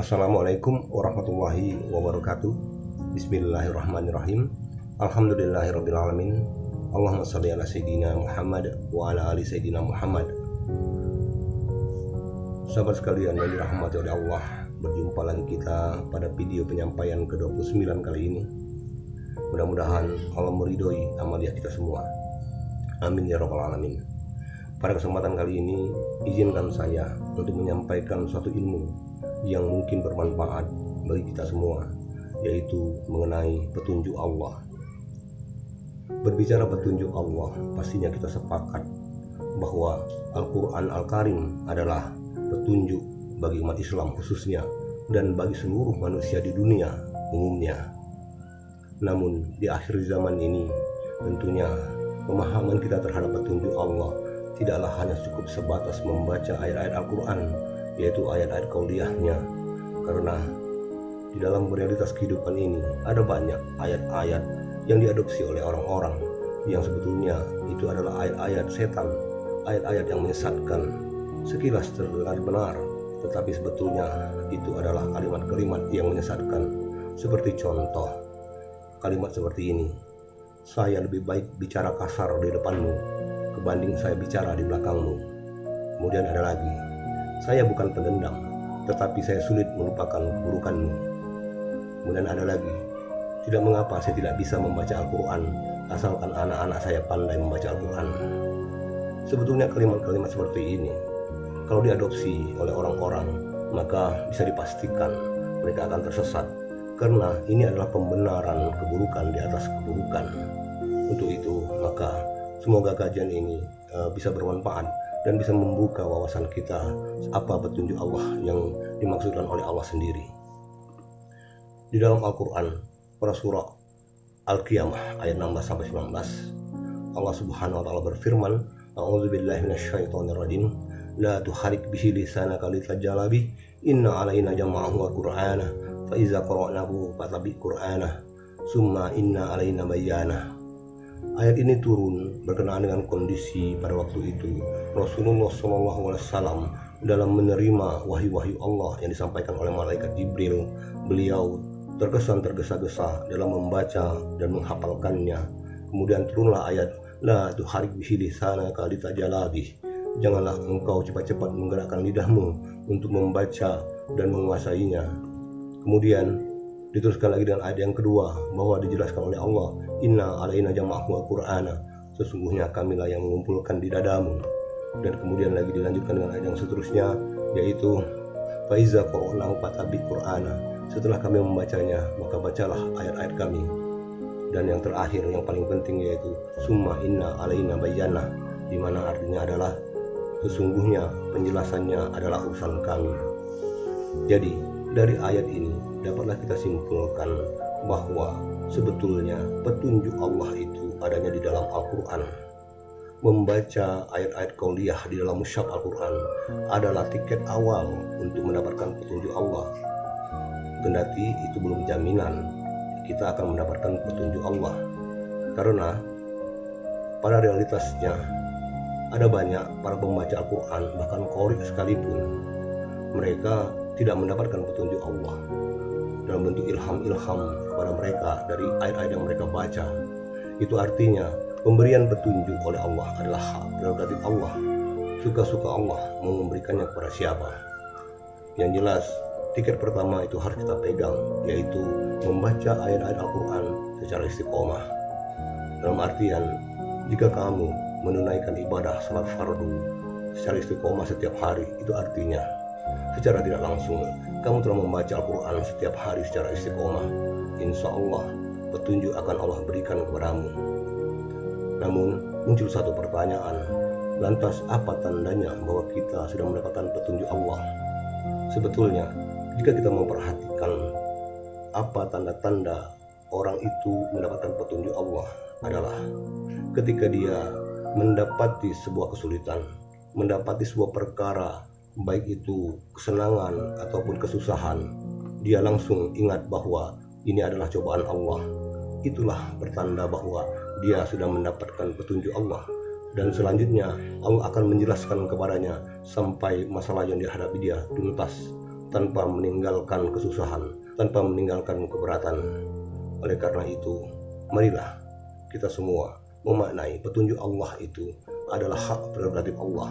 Assalamualaikum warahmatullahi wabarakatuh. Bismillahirrahmanirrahim. Alhamdulillahirrabbilalamin. Allahumma shalli ala sayyidina Muhammad wa ala ali sayyidina Muhammad. Sahabat sekalian yang dirahmati oleh Allah, berjumpa lagi kita pada video penyampaian ke-29 kali ini. Mudah-mudahan Allah meridhoi amaliah kita semua. Amin ya rabbal alamin. Pada kesempatan kali ini, izinkan saya untuk menyampaikan suatu ilmu yang mungkin bermanfaat bagi kita semua, yaitu mengenai petunjuk Allah. Berbicara petunjuk Allah, pastinya kita sepakat bahwa Al-Quran Al-Karim adalah petunjuk bagi umat Islam khususnya dan bagi seluruh manusia di dunia umumnya. Namun di akhir zaman ini tentunya pemahaman kita terhadap petunjuk Allah tidaklah hanya cukup sebatas membaca ayat-ayat Al-Quran, yaitu ayat-ayat qauliyahnya, karena di dalam realitas kehidupan ini ada banyak ayat-ayat yang diadopsi oleh orang-orang yang sebetulnya itu adalah ayat-ayat setan, ayat-ayat yang menyesatkan. Sekilas terdengar benar, tetapi sebetulnya itu adalah kalimat-kalimat yang menyesatkan. Seperti contoh kalimat seperti ini: saya lebih baik bicara kasar di depanmu kebanding saya bicara di belakangmu. Kemudian ada lagi: saya bukan pendendam, tetapi saya sulit melupakan keburukanmu. Kemudian ada lagi: tidak mengapa saya tidak bisa membaca Al-Quran, asalkan anak-anak saya pandai membaca Al-Quran. Sebetulnya kalimat-kalimat seperti ini, kalau diadopsi oleh orang-orang, maka bisa dipastikan mereka akan tersesat, karena ini adalah pembenaran keburukan di atas keburukan. Untuk itu, maka semoga kajian ini bisa bermanfaat dan bisa membuka wawasan kita apa petunjuk Allah yang dimaksudkan oleh Allah sendiri. Di dalam Al-Quran, pada surah Al-Qiyamah ayat 16-19, Allah Subhanahu wa taala berfirman, A'udzubillahi minasyaitonirrajim, la tuharik bihi lisanaka litajala bih, inna alaina jam'ahu wa qur'ana, fa iza qara'nahu fattabi' qur'ana, summa inna alaina bayanah. Ayat ini turun berkenaan dengan kondisi pada waktu itu Rasulullah SAW dalam menerima wahyu-wahyu Allah yang disampaikan oleh malaikat Jibril. Beliau terkesan tergesa-gesa dalam membaca dan menghafalkannya. Kemudian turunlah ayat, la tuharik bihi lisanaka litajala bih, janganlah engkau cepat-cepat menggerakkan lidahmu untuk membaca dan menguasainya. Kemudian diteruskan lagi dengan ayat yang kedua, bahwa dijelaskan oleh Allah, inna alaina jam'ahu wa qur'ana, sesungguhnya kamilah yang mengumpulkan di dadamu. Dan kemudian lagi dilanjutkan dengan ayat yang seterusnya, yaitu fa iza qara'nahu fattabi' qur'ana, setelah kami membacanya maka bacalah ayat-ayat kami. Dan yang terakhir yang paling penting yaitu summa inna alaina bayanah, di mana artinya adalah sesungguhnya penjelasannya adalah urusan kami. Jadi dari ayat ini dapatlah kita simpulkan bahwa sebetulnya petunjuk Allah itu adanya di dalam Al-Quran. Membaca ayat-ayat qauliyah di dalam mushaf Al-Quran adalah tiket awal untuk mendapatkan petunjuk Allah. Kendati itu belum jaminan kita akan mendapatkan petunjuk Allah, karena pada realitasnya ada banyak para pembaca Al-Quran, bahkan qori sekalipun, mereka tidak mendapatkan petunjuk Allah dalam bentuk ilham-ilham kepada mereka dari ayat-ayat yang mereka baca. Itu artinya pemberian petunjuk oleh Allah adalah hak prerogatif Allah. Suka-suka Allah mau memberikannya kepada siapa. Yang jelas tiket pertama itu harus kita pegang, yaitu membaca ayat-ayat Al-Quran secara istiqomah. Dalam artian, jika kamu menunaikan ibadah salat fardu secara istiqomah setiap hari, itu artinya secara tidak langsung kamu telah membaca Al-Quran setiap hari secara istiqomah. Insya Allah petunjuk akan Allah berikan kepadamu. Namun muncul satu pertanyaan, lantas apa tandanya bahwa kita sudah mendapatkan petunjuk Allah? Sebetulnya jika kita memperhatikan apa tanda-tanda orang itu mendapatkan petunjuk Allah adalah ketika dia mendapati sebuah kesulitan, mendapati sebuah perkara, baik itu kesenangan ataupun kesusahan, dia langsung ingat bahwa ini adalah cobaan Allah. Itulah pertanda bahwa dia sudah mendapatkan petunjuk Allah. Dan selanjutnya Allah akan menjelaskan kepadanya sampai masalah yang dihadapi dia tuntas. tanpa meninggalkan kesusahan, tanpa meninggalkan keberatan. Oleh karena itu, marilah kita semua memaknai petunjuk Allah itu adalah hak prerogatif Allah.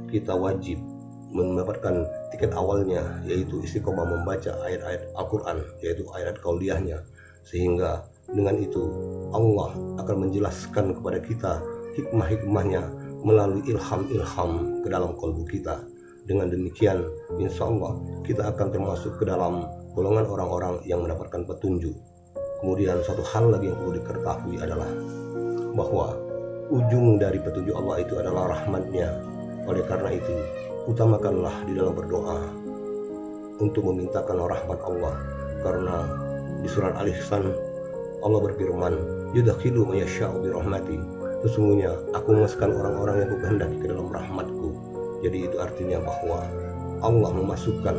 Kita wajib mendapatkan tiket awalnya, yaitu istiqomah membaca ayat-ayat Al-Quran, yaitu ayat qauliyahnya, sehingga dengan itu Allah akan menjelaskan kepada kita hikmah-hikmahnya melalui ilham-ilham ke dalam kalbu kita. Dengan demikian, insya Allah kita akan termasuk ke dalam golongan orang-orang yang mendapatkan petunjuk. Kemudian satu hal lagi yang perlu diketahui adalah bahwa ujung dari petunjuk Allah itu adalah rahmatnya. Oleh karena itu, utamakanlah di dalam berdoa untuk memintakan rahmat Allah. Karena di surat Al-Ihsan Allah berfirman, yudakhilu mayasya'u birahmati, sesungguhnya aku memasukkan orang-orang yang kukehendaki ke dalam rahmatku. Jadi itu artinya bahwa Allah memasukkan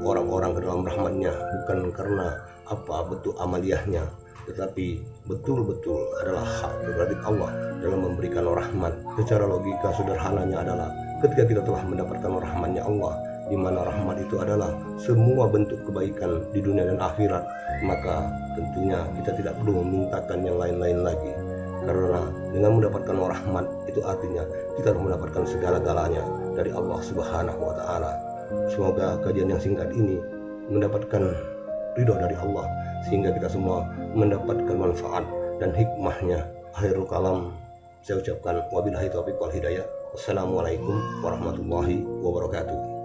orang-orang ke dalam rahmatnya bukan karena apa bentuk amaliyahnya, tetapi betul-betul adalah hak prerogatif Allah dalam memberikan rahmat. Secara logika sederhananya adalah ketika kita telah mendapatkan rahmatnya Allah, di mana rahmat itu adalah semua bentuk kebaikan di dunia dan akhirat, maka tentunya kita tidak perlu memintakan yang lain-lain lagi. Karena dengan mendapatkan rahmat itu artinya kita telah mendapatkan segala-galanya dari Allah Subhanahu wa Ta'ala. Semoga kajian yang singkat ini mendapatkan ridho dari Allah, sehingga kita semua mendapatkan manfaat dan hikmahnya. Akhirul kalam, saya ucapkan wabillahi taufiq wal hidayah. Wassalamualaikum warahmatullahi wabarakatuh.